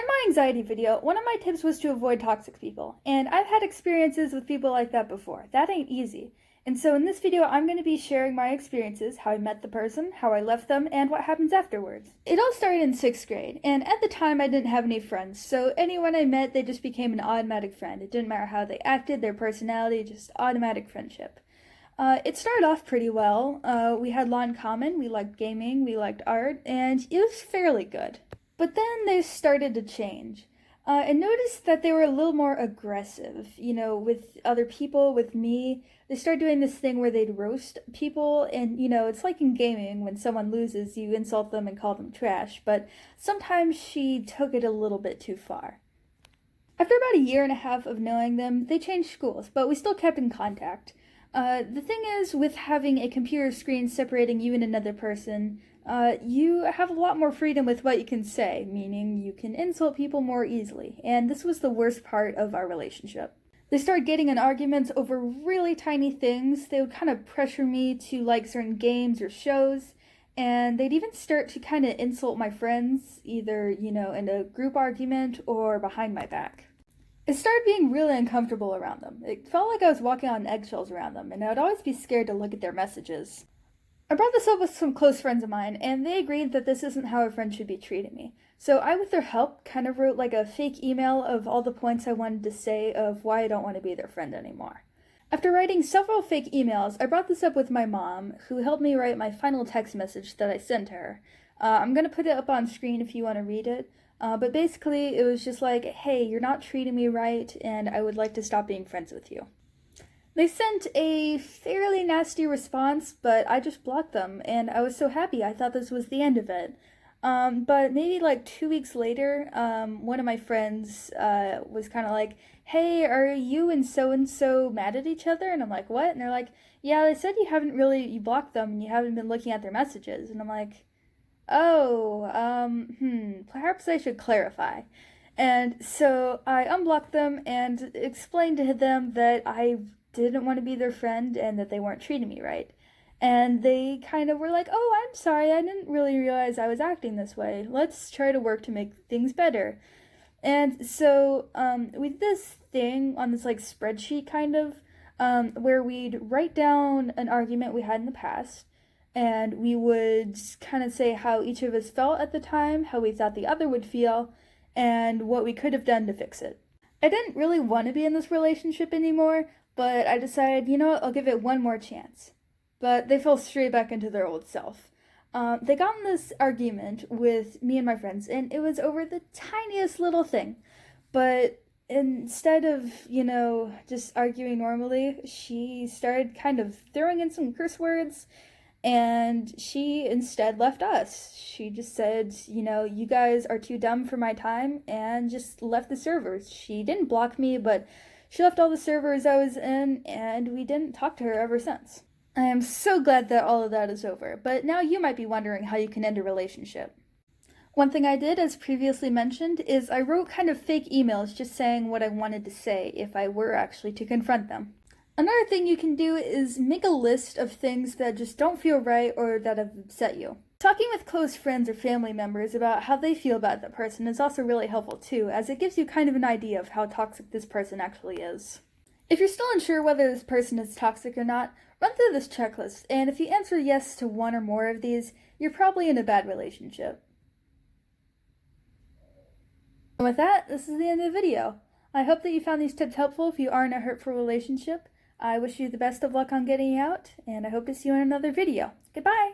In my anxiety video, one of my tips was to avoid toxic people, and I've had experiences with people like that before. That ain't easy. And so in this video, I'm going to be sharing my experiences, how I met the person, how I left them, and what happens afterwards. It all started in 6th grade, and at the time I didn't have any friends, so anyone I met, they just became an automatic friend. It didn't matter how they acted, their personality, just automatic friendship. It started off pretty well. We had a lot in common, we liked gaming, we liked art, and it was fairly good. But then they started to change. I noticed that they were a little more aggressive, with other people, with me. They started doing this thing where they'd roast people, and, it's like in gaming, when someone loses, you insult them and call them trash, but sometimes she took it a little bit too far. After about a year and a half of knowing them, they changed schools, but we still kept in contact. The thing is, with having a computer screen separating you and another person, you have a lot more freedom with what you can say, meaning you can insult people more easily, and this was the worst part of our relationship. They started getting in arguments over really tiny things. They would kind of pressure me to like certain games or shows, and they'd even start to kind of insult my friends, either, in a group argument or behind my back. It started being really uncomfortable around them. It felt like I was walking on eggshells around them, and I would always be scared to look at their messages. I brought this up with some close friends of mine, and they agreed that this isn't how a friend should be treating me. So I, with their help, kind of wrote like a fake email of all the points I wanted to say of why I don't want to be their friend anymore. After writing several fake emails, I brought this up with my mom, who helped me write my final text message that I sent to her. I'm going to put it up on screen if you want to read it. But basically, it was just like, hey, you're not treating me right, and I would like to stop being friends with you. They sent a fairly nasty response, but I just blocked them, and I was so happy. I thought this was the end of it. But maybe like 2 weeks later, one of my friends was kind of like, hey, are you and so mad at each other? And I'm like, what? And they're like, yeah, they said you blocked them, and you haven't been looking at their messages. And I'm like, oh, perhaps I should clarify. And so I unblocked them and explained to them that I didn't want to be their friend and that they weren't treating me right. And they kind of were like, oh, I'm sorry, I didn't really realize I was acting this way. Let's try to work to make things better. And so we did this thing on this like spreadsheet kind of, where we'd write down an argument we had in the past, and we would kind of say how each of us felt at the time, how we thought the other would feel, and what we could have done to fix it. I didn't really want to be in this relationship anymore, but I decided, I'll give it one more chance. But they fell straight back into their old self. They got in this argument with me and my friends, and it was over the tiniest little thing. But instead of, just arguing normally, she started kind of throwing in some curse words, and she instead left us. She just said, you guys are too dumb for my time, and just left the servers. She didn't block me, but she left all the servers I was in, and we didn't talk to her ever since. I am so glad that all of that is over, but now you might be wondering how you can end a relationship. One thing I did, as previously mentioned, is I wrote kind of fake emails just saying what I wanted to say if I were actually to confront them. Another thing you can do is make a list of things that just don't feel right or that have upset you. Talking with close friends or family members about how they feel about that person is also really helpful too, as it gives you kind of an idea of how toxic this person actually is. If you're still unsure whether this person is toxic or not, run through this checklist, and if you answer yes to one or more of these, you're probably in a bad relationship. And with that, this is the end of the video. I hope that you found these tips helpful if you are in a hurtful relationship. I wish you the best of luck on getting out, and I hope to see you in another video. Goodbye!